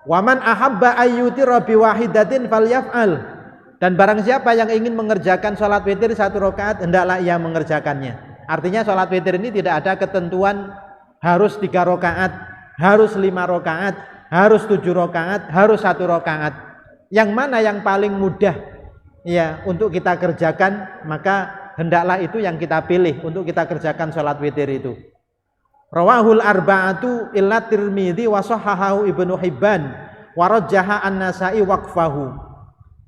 Wa man ahabba ayyutira bi wahidatin falyaf'al. Dan barang siapa yang ingin mengerjakan salat witir 1 rakaat, hendaklah ia mengerjakannya. Artinya salat witir ini tidak ada ketentuan harus 3 rakaat, harus 5 rakaat, harus 7 rakaat, harus 1 rakaat. Yang mana yang paling mudah ya untuk kita kerjakan, maka hendaklah itu yang kita pilih untuk kita kerjakan sholat witir itu. Rawahul arba'atu illa Tirmidzi wa shahhahahu Ibnu Hibban wa rajjaha An-Nasa'i waqfahu.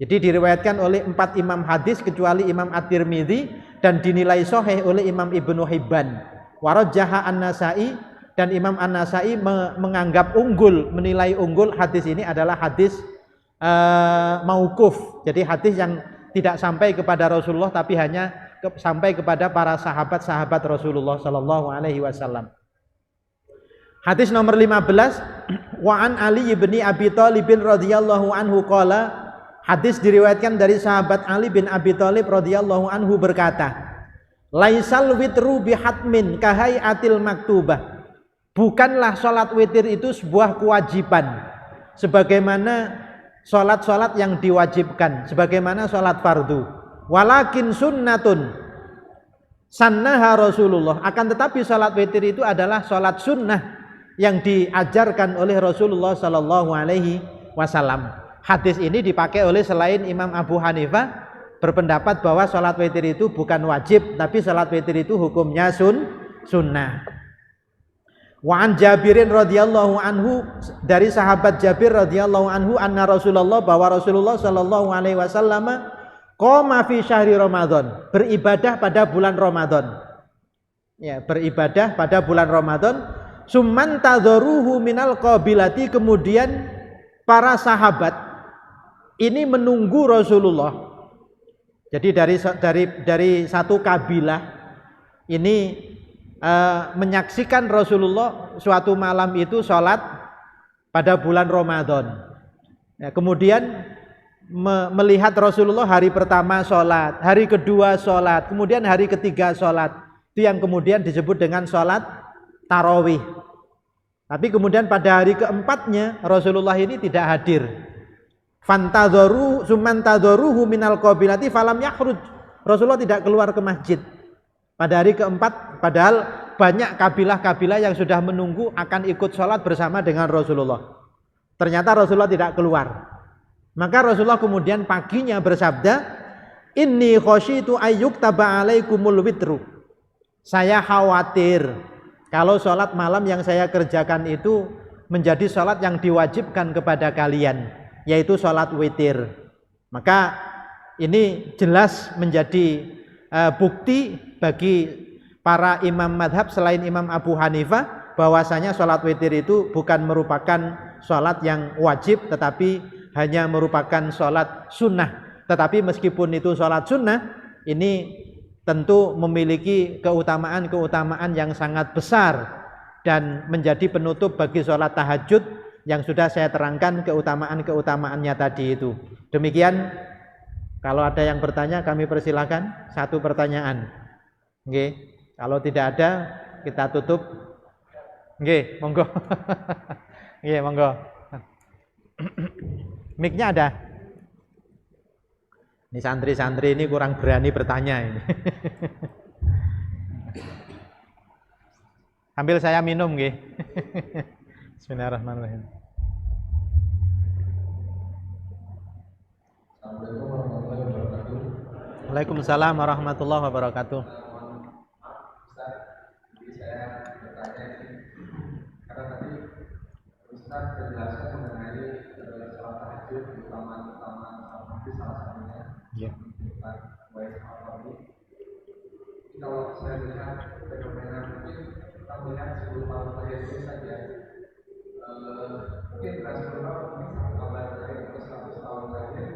Jadi diriwayatkan oleh 4 imam hadis kecuali Imam At-Tirmidzi dan dinilai sahih oleh Imam Ibnu Hibban. Wa rajjaha An-Nasa'i, dan Imam An-Nasa'i menganggap unggul, menilai unggul hadis ini adalah hadis mauquf. Jadi hadis yang tidak sampai kepada Rasulullah tapi hanya sampai kepada para sahabat-sahabat Rasulullah sallallahu alaihi wasallam. Hadis nomor 15, wa an Ali bin Abi Thalib radhiyallahu anhu qala, hadis diriwayatkan dari sahabat Ali bin Abi Thalib radhiyallahu anhu berkata, laisal witru bihatmin kahaiatil maktubah. Bukanlah salat witir itu sebuah kewajiban sebagaimana salat-salat yang diwajibkan, sebagaimana salat fardu. Walakin sunnatun sannaha Rasulullah. Akan tetapi salat witir itu adalah salat sunnah yang diajarkan oleh Rasulullah sallallahu alaihi wasallam. Hadis ini dipakai oleh selain Imam Abu Hanifah, berpendapat bahwa salat witir itu bukan wajib, tapi salat witir itu hukumnya sunnah. Wa an Jabirin radhiyallahu anhu, dari sahabat Jabir radhiyallahu anhu, anna Rasulullah, bahwa Rasulullah sallallahu alaihi wasallam qoma fi syahri Ramadan, beribadah pada bulan Ramadan. Ya, beribadah pada bulan Ramadan. Summan tadharuhu minal qabilati, kemudian para sahabat ini menunggu Rasulullah. Jadi dari satu kabilah ini menyaksikan Rasulullah suatu malam itu sholat pada bulan Ramadan. Ya, kemudian melihat Rasulullah hari pertama sholat, hari kedua sholat, kemudian hari ketiga sholat. Itu yang kemudian disebut dengan sholat tarawih. Tapi kemudian pada hari keempatnya Rasulullah ini tidak hadir. Fantadharu summan tadharuhu minal qabilati falam yakhruj. Rasulullah tidak keluar ke masjid pada hari keempat, padahal banyak kabilah-kabilah yang sudah menunggu akan ikut sholat bersama dengan Rasulullah. Ternyata Rasulullah tidak keluar. Maka Rasulullah kemudian paginya bersabda, inni khasyitu ayyuktaba alaikumul witru. Saya khawatir kalau sholat malam yang saya kerjakan itu menjadi sholat yang diwajibkan kepada kalian, yaitu sholat witir. Maka ini jelas menjadi bukti bagi para imam madhab selain Imam Abu Hanifah bahwasanya sholat witir itu bukan merupakan sholat yang wajib, tetapi hanya merupakan sholat sunnah. Tetapi meskipun itu sholat sunnah, ini tentu memiliki keutamaan-keutamaan yang sangat besar dan menjadi penutup bagi sholat tahajud yang sudah saya terangkan keutamaan-keutamaannya tadi itu. Demikian, kalau ada yang bertanya kami persilakan, satu pertanyaan. Nggih, kalau tidak ada kita tutup. Nggih, monggo. Nggih, monggo. Mic-nya ada. Ini santri-santri ini kurang berani bertanya ini. Sambil saya minum nggih. Bismillahirrahmanirrahim. Assalamualaikum warahmatullahi wabarakatuh. Waalaikumsalam warahmatullahi wabarakatuh. Ustaz, jadi saya bertanya ini karena tadi Ustaz penjelasan mengenai sholat tahajud, utama hadis salah satunya. Ya. Kalau saya lihat fenomena mungkin kita melihat 10 tahun terakhir ini saja, mungkin bukan 10 tahun, mungkin 1 tahun terakhir atau 100 tahun terakhir,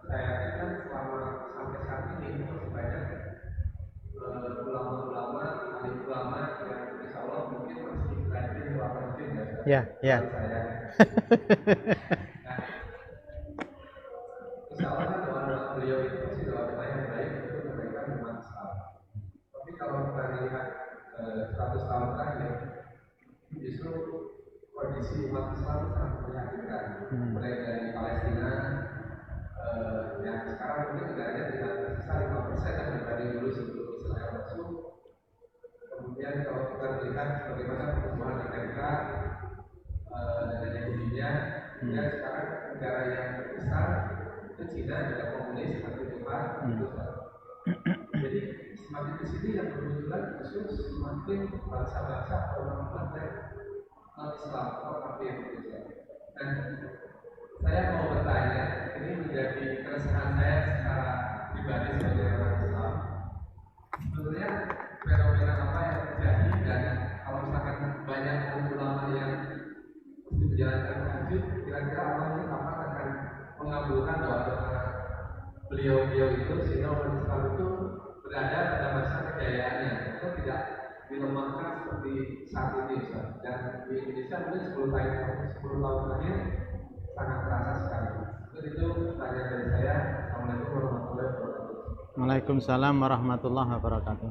saya yakin kan selama sampai saat ini masih banyak ulama-ulama, alim ulama yang insya Allah mungkin masih rajin sholat tahajud ya. Ya. Saya. Misalnya doa-doa beliau itu masih doa-doa yang baik untuk kebaikan umat Islam. Tapi kalau kita lihat 100 tahun terakhir, justru kondisi umat Islam sangat memprihatinkan. Mulai dari Palestina, yang sekarang mungkin negaranya tidak tersisa 5% yang dibanding dulu sebelum Israel masuk. Kemudian kalau kita melihat bagaimana pertumbuhan Amerika dan Yahudinya, dan sekarang negara yang besar itu Cina juga komunis anti Tuhan gitu. Jadi semakin di sini yang bermunculan justru semakin bangsa-bangsa orang-orang yang Islam atau kafir gitu. Dan saya mau bertanya, ini menjadi keresahan saya secara pribadi sebagai orang Islam. Sebenarnya fenomena apa yang terjadi dan kalau misalkan banyak ulama yang menjalankan tahajud, kira-kira Allah apa akan mengabulkan doa-doa beliau-beliau itu sehingga umat Islam itu berada pada masa kejayaannya atau tidak dilemahkan seperti saat ini Ustaz. Dan di Indonesia mungkin 10 tahun terakhir sangat terasa sekali. Itu tanya dari saya. Assalamualaikum warahmatullahi wabarakatuh. Waalaikumsalam warahmatullahi wabarakatuh.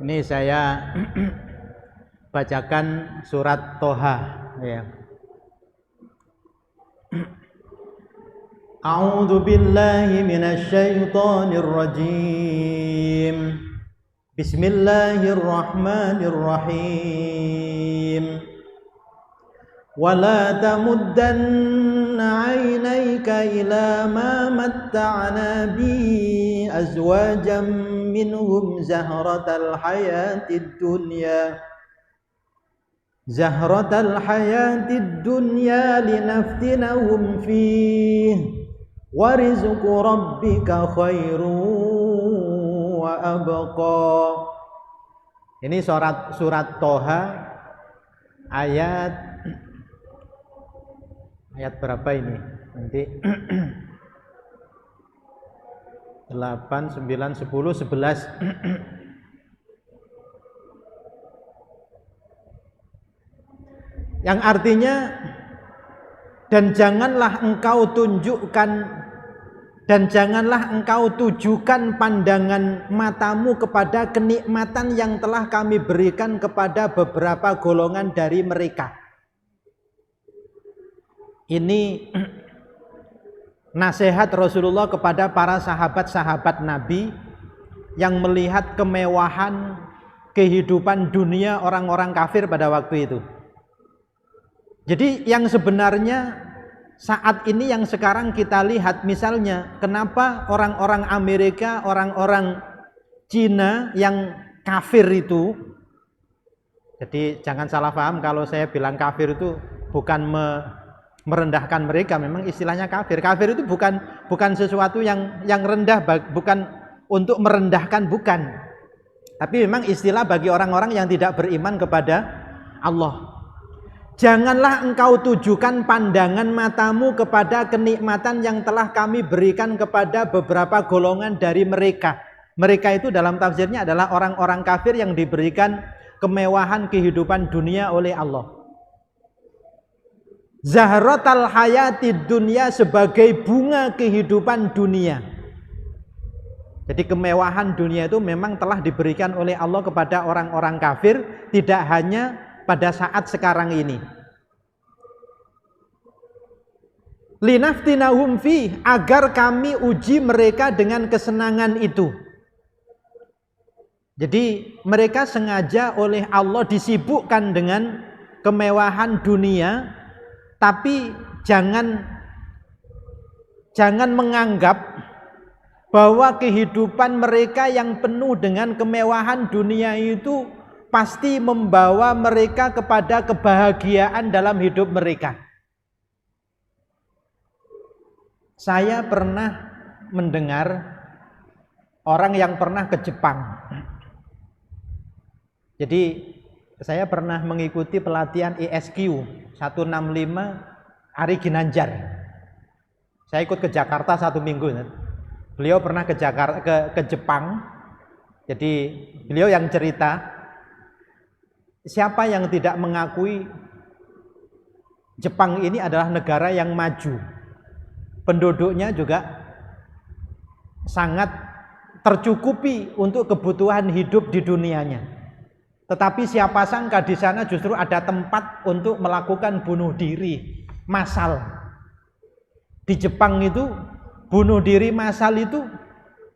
Ini saya bacakan surat Toha ya. A'udzu billahi minasy syaithanir rajim. Bismillahirrahmanirrahim. Wala tamuddanna 'ainayka ila ma matta'na bi azwajan minhum zahratal hayatid dunya linaftinahum fih wa rizqu rabbika khairu wa abqa. Ini surat Toha ayat berapa ini? Nanti 8, 9, 10, 11. Yang artinya, dan janganlah engkau tujukan pandangan matamu kepada kenikmatan yang telah kami berikan kepada beberapa golongan dari mereka. Ini nasihat Rasulullah kepada para sahabat-sahabat Nabi yang melihat kemewahan kehidupan dunia orang-orang kafir pada waktu itu. Jadi yang sebenarnya saat ini yang sekarang kita lihat, misalnya kenapa orang-orang Amerika, orang-orang Cina yang kafir itu, jadi jangan salah paham kalau saya bilang kafir itu bukan merendahkan mereka, memang istilahnya kafir. Kafir itu bukan sesuatu yang rendah, bukan untuk merendahkan, bukan. Tapi memang istilah bagi orang-orang yang tidak beriman kepada Allah. Janganlah engkau tujukan pandangan matamu kepada kenikmatan yang telah kami berikan kepada beberapa golongan dari mereka. Mereka itu dalam tafsirnya adalah orang-orang kafir yang diberikan kemewahan kehidupan dunia oleh Allah. Zahratal hayatid dunya sebagai bunga kehidupan dunia. Jadi kemewahan dunia itu memang telah diberikan oleh Allah kepada orang-orang kafir, tidak hanya pada saat sekarang ini. Linaftinahum fi, agar kami uji mereka dengan kesenangan itu. Jadi mereka sengaja oleh Allah disibukkan dengan kemewahan dunia, tapi jangan menganggap bahwa kehidupan mereka yang penuh dengan kemewahan dunia itu pasti membawa mereka kepada kebahagiaan dalam hidup mereka. Saya pernah mendengar orang yang pernah ke Jepang. Jadi saya pernah mengikuti pelatihan ISQ 165 Ari Ginanjar. Saya ikut ke Jakarta 1 minggu. Beliau pernah ke Jepang. Jadi beliau yang cerita, siapa yang tidak mengakui Jepang ini adalah negara yang maju. Penduduknya juga sangat tercukupi untuk kebutuhan hidup di dunianya. Tetapi siapa sangka di sana justru ada tempat untuk melakukan bunuh diri massal. Di Jepang itu bunuh diri massal itu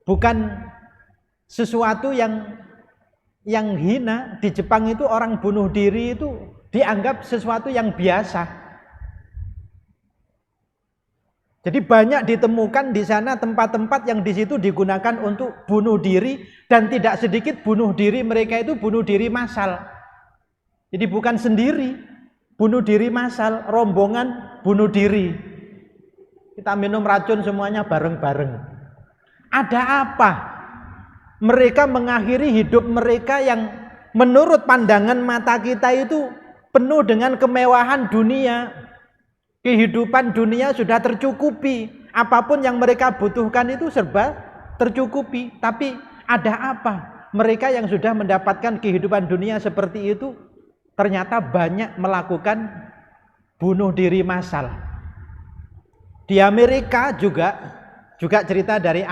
bukan sesuatu yang hina. Di Jepang itu orang bunuh diri itu dianggap sesuatu yang biasa. Jadi banyak ditemukan di sana tempat-tempat yang di situ digunakan untuk bunuh diri, dan tidak sedikit bunuh diri mereka itu bunuh diri massal. Jadi bukan sendiri, bunuh diri massal, rombongan bunuh diri. Kita minum racun semuanya bareng-bareng. Ada apa? Mereka mengakhiri hidup mereka yang menurut pandangan mata kita itu penuh dengan kemewahan dunia. Kehidupan dunia sudah tercukupi. Apapun yang mereka butuhkan itu serba tercukupi. Tapi ada apa? Mereka yang sudah mendapatkan kehidupan dunia seperti itu ternyata banyak melakukan bunuh diri massal. Di Amerika juga cerita dari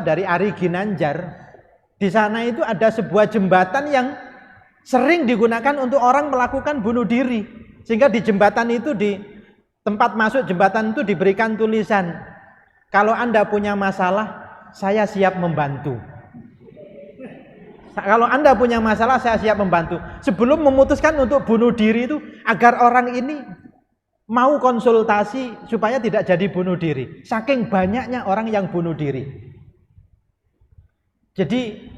dari Ari Ginanjar. Di sana itu ada sebuah jembatan yang sering digunakan untuk orang melakukan bunuh diri. Sehingga di jembatan itu, di tempat masuk jembatan itu diberikan tulisan, kalau Anda punya masalah, saya siap membantu. Kalau Anda punya masalah, saya siap membantu. Sebelum memutuskan untuk bunuh diri itu, agar orang ini mau konsultasi supaya tidak jadi bunuh diri. Saking banyaknya orang yang bunuh diri. Jadi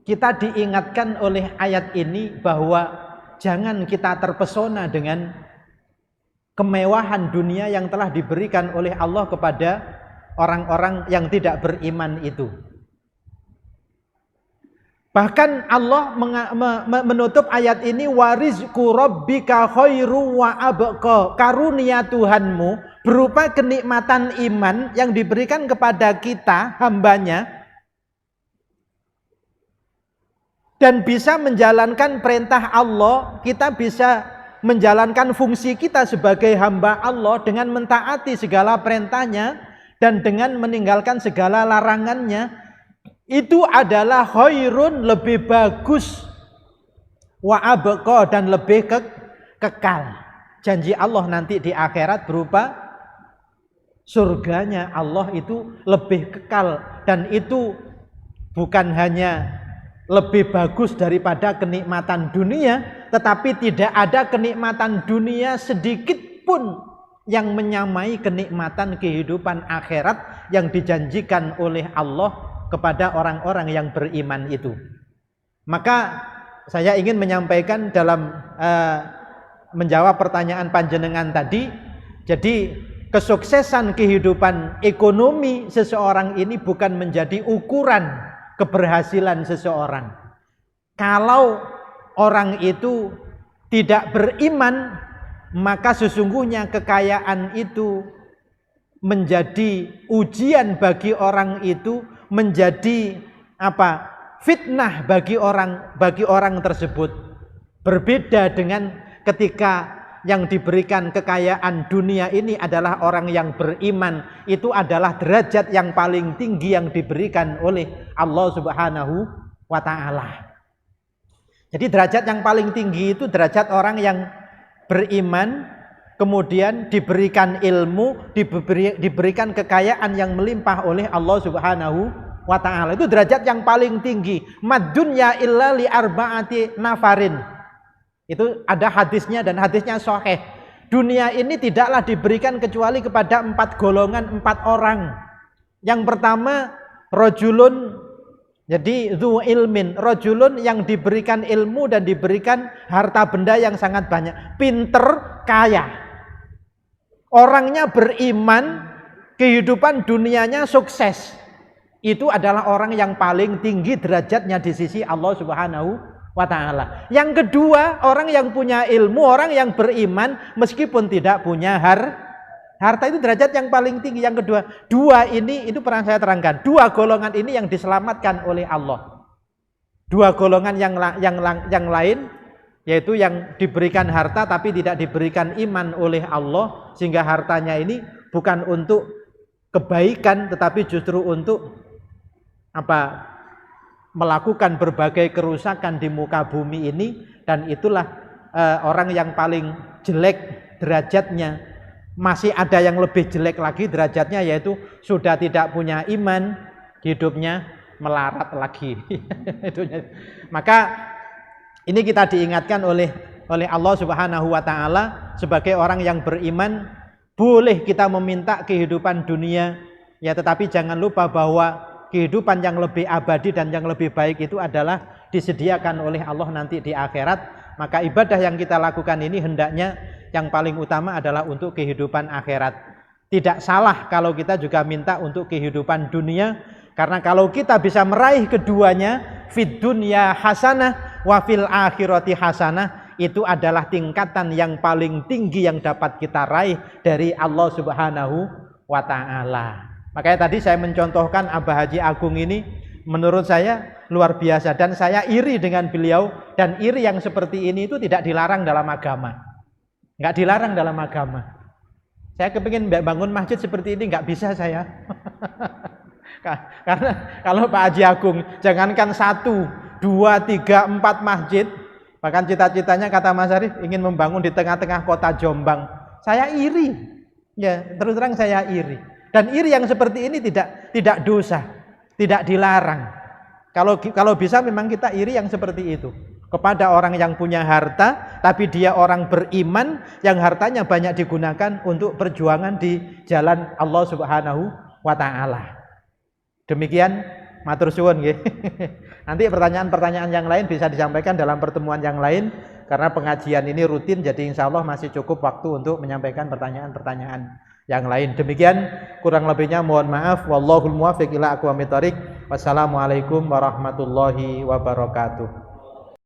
kita diingatkan oleh ayat ini bahwa jangan kita terpesona dengan kemewahan dunia yang telah diberikan oleh Allah kepada orang-orang yang tidak beriman itu. Bahkan Allah menutup ayat ini, warizqu rabbika khairu wa abqa. Karunia Tuhanmu berupa kenikmatan iman yang diberikan kepada kita hambanya, dan bisa menjalankan perintah Allah. Kita bisa menjalankan fungsi kita sebagai hamba Allah dengan mentaati segala perintahnya dan dengan meninggalkan segala larangannya. Itu adalah khairun, lebih bagus, wa abqa, dan lebih kekal. Janji Allah nanti di akhirat berupa surganya Allah itu lebih kekal, dan itu bukan hanya lebih bagus daripada kenikmatan dunia, tetapi tidak ada kenikmatan dunia sedikit pun yang menyamai kenikmatan kehidupan akhirat yang dijanjikan oleh Allah kepada orang-orang yang beriman itu. Maka saya ingin menyampaikan dalam menjawab pertanyaan panjenengan tadi, jadi kesuksesan kehidupan ekonomi seseorang ini bukan menjadi ukuran keberhasilan seseorang. Kalau orang itu tidak beriman, maka sesungguhnya kekayaan itu menjadi ujian bagi orang itu, menjadi fitnah bagi orang tersebut. Berbeda dengan ketika yang diberikan kekayaan dunia ini adalah orang yang beriman. Itu adalah derajat yang paling tinggi yang diberikan oleh Allah Subhanahu wa ta'ala. Jadi derajat yang paling tinggi itu derajat orang yang beriman, kemudian diberikan ilmu, diberikan kekayaan yang melimpah oleh Allah Subhanahu wa ta'ala. Itu derajat yang paling tinggi. Mad dunya illa li arba'ati nafarin. Itu ada hadisnya, dan hadisnya sahih. Dunia ini tidaklah diberikan kecuali kepada 4 golongan, 4 orang. Yang pertama, rajulun, jadi zu ilmin, rajulun yang diberikan ilmu dan diberikan harta benda yang sangat banyak, pinter, kaya. Orangnya beriman, kehidupan dunianya sukses. Itu adalah orang yang paling tinggi derajatnya di sisi Allah Subhanahu wa ta'ala. Yang kedua, orang yang punya ilmu, orang yang beriman meskipun tidak punya harta, itu derajat yang paling tinggi. Yang kedua, dua ini, itu pernah saya terangkan, dua golongan ini yang diselamatkan oleh Allah. Dua golongan yang lain, yaitu yang diberikan harta tapi tidak diberikan iman oleh Allah, sehingga hartanya ini bukan untuk kebaikan tetapi justru untuk melakukan berbagai kerusakan di muka bumi ini, dan itulah orang yang paling jelek derajatnya. Masih ada yang lebih jelek lagi derajatnya, yaitu sudah tidak punya iman, hidupnya melarat lagi. Maka ini kita diingatkan oleh Allah Subhanahu wa taala sebagai orang yang beriman, boleh kita meminta kehidupan dunia ya, tetapi jangan lupa bahwa kehidupan yang lebih abadi dan yang lebih baik itu adalah disediakan oleh Allah nanti di akhirat. Maka ibadah yang kita lakukan ini hendaknya yang paling utama adalah untuk kehidupan akhirat. Tidak salah kalau kita juga minta untuk kehidupan dunia, karena kalau kita bisa meraih keduanya, fid dunya hasanah wa fil akhirati hasanah, itu adalah tingkatan yang paling tinggi yang dapat kita raih dari Allah Subhanahu wa taala. Makanya tadi saya mencontohkan Abah Haji Agung ini, menurut saya luar biasa, dan saya iri dengan beliau, dan iri yang seperti ini itu tidak dilarang dalam agama. Nggak dilarang dalam agama. Saya kepingin bangun masjid seperti ini, nggak bisa saya. Karena kalau Pak Haji Agung jangankan 1, 2, 3, 4 masjid, bahkan cita-citanya kata Mas Arif ingin membangun di tengah-tengah kota Jombang. Saya iri. Ya, terus terang saya iri. Dan iri yang seperti ini tidak dosa, tidak dilarang. Kalau bisa memang kita iri yang seperti itu. Kepada orang yang punya harta, tapi dia orang beriman, yang hartanya banyak digunakan untuk perjuangan di jalan Allah Subhanahu wa ta'ala. Demikian, matur suwun nggih. Nanti pertanyaan-pertanyaan yang lain bisa disampaikan dalam pertemuan yang lain, karena pengajian ini rutin, jadi insya Allah masih cukup waktu untuk menyampaikan pertanyaan-pertanyaan yang lain. Demikian, kurang lebihnya mohon maaf. Wallahul muwaffiq ila aqwamit thoriq. Wassalamualaikum warahmatullahi wabarakatuh.